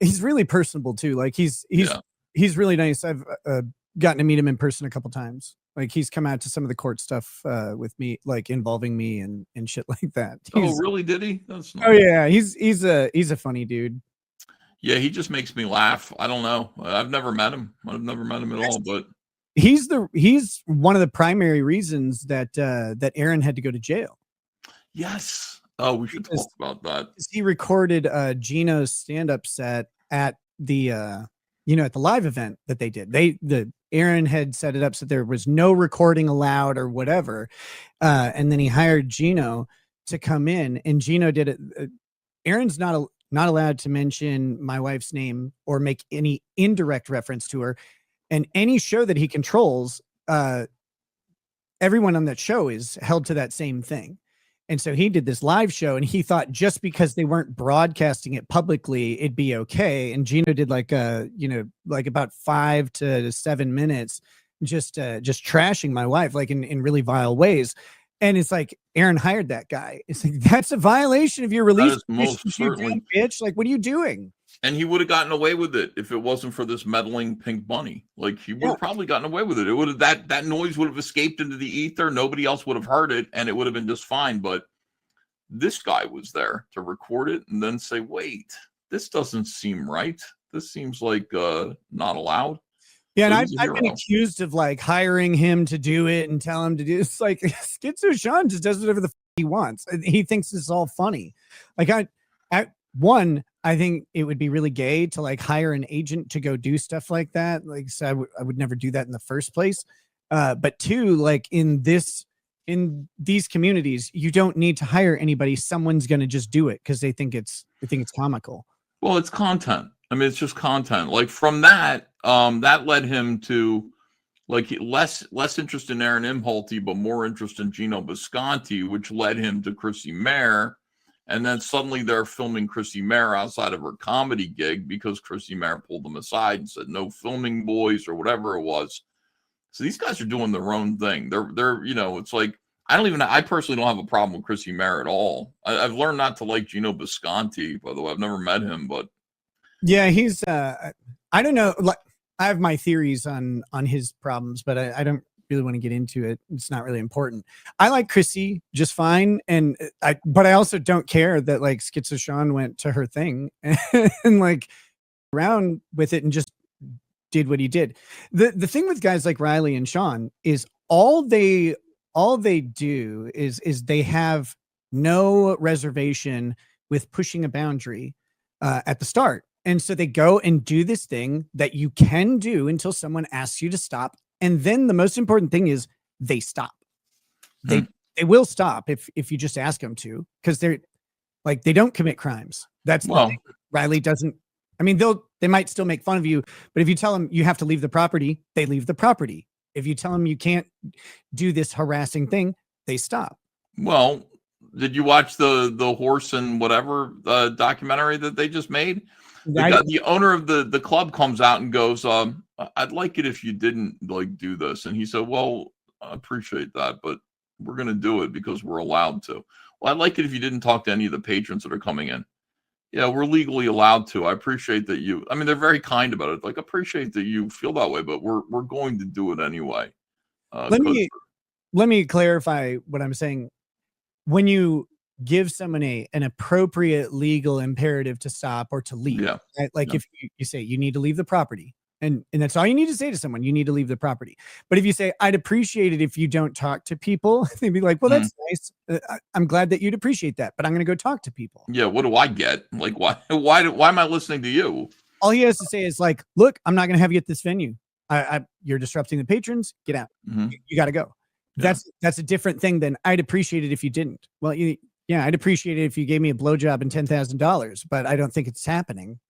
he's really personable too. Like he's really nice. I've gotten to meet him in person a couple times. Like he's come out to some of the court stuff with me, like involving me and shit like that. Oh, really? Did he? That's nice. Oh yeah, he's a funny dude. Yeah, he just makes me laugh. I don't know. I've never met him. I've never met him at all, but he's one of the primary reasons that that Aaron had to go to jail. Yes. Oh, we should talk about that. He recorded Geno's stand-up set at the at the live event that they did. Aaron had set it up so there was no recording allowed or whatever. And then he hired Geno to come in, and Geno did it. Aaron's not allowed to mention my wife's name or make any indirect reference to her. And any show that he controls, everyone on that show is held to that same thing. And so he did this live show, and he thought just because they weren't broadcasting it publicly, it'd be okay. And Geno did like about 5 to 7 minutes, just trashing my wife, like in really vile ways. And it's like, Aaron hired that guy. It's like, that's a violation of your release. Most certainly, bitch. Like, what are you doing? And he would have gotten away with it if it wasn't for this meddling pink bunny. Like he would have probably gotten away with it. It would have that noise would have escaped into the ether. Nobody else would have heard it, and it would have been just fine. But this guy was there to record it and then say, "Wait, this doesn't seem right. This seems like not allowed." Yeah, so and I've been accused of like hiring him to do it and tell him to do. It's like Schizo Sean just does whatever the he wants. He thinks it's all funny. Like I think it would be really gay to like hire an agent to go do stuff like that. Like, so I would never do that in the first place. But two, like in these communities, you don't need to hire anybody. Someone's going to just do it because they think it's comical. Well, it's content. I mean, it's just content. Like from that, that led him to like less interest in Aaron Imholte, but more interest in Geno Bisconte, which led him to Chrissie Mayr. And then suddenly they're filming Chrissie Mayr outside of her comedy gig because Chrissie Mayr pulled them aside and said, "No filming, boys," or whatever it was. So these guys are doing their own thing. They're it's like, I personally don't have a problem with Chrissie Mayr at all. I've learned not to like Geno Bisconte, by the way. I've never met him, but yeah, he's I don't know. Like, I have my theories on his problems, but I don't really want to get into it. It's not really important. I like Chrissie just fine, but I also don't care that like Schizo Sean went to her thing and like around with it and just did what he did. The thing with guys like Riley and Sean is all they do is they have no reservation with pushing a boundary at the start. And so they go and do this thing that you can do until someone asks you to stop. And then the most important thing is they stop. They will stop if you just ask them to, because they're like, they don't commit crimes. That's the thing. Riley doesn't. I mean, they might still make fun of you, but if you tell them you have to leave the property, they leave the property. If you tell them you can't do this harassing thing, they stop. Well, did you watch the horse and whatever documentary that they just made? The owner of the club comes out and goes, "I'd like it if you didn't like do this." And he said, "Well, I appreciate that, but we're going to do it because we're allowed to." "Well, I'd like it if you didn't talk to any of the patrons that are coming in." "Yeah, we're legally allowed to. I appreciate that you." I mean, they're very kind about it. Like, appreciate that you feel that way, but we're going to do it anyway. Let me clarify what I'm saying. When you give someone an appropriate legal imperative to stop or to leave, right? Like if you say you need to leave the property, and that's all you need to say to someone, you need to leave the property. But if you say, "I'd appreciate it if you don't talk to people," they'd be like, "Well, that's nice. I'm glad that you'd appreciate that, but I'm going to go talk to people." Yeah, what do I get? Like, why am I listening to you? All he has to say is like, "Look, I'm not going to have you at this venue. You're disrupting the patrons. Get out. You got to go." Yeah. That's a different thing than "I'd appreciate it if you didn't." Well, yeah, I'd appreciate it if you gave me a blowjob and $10,000, but I don't think it's happening.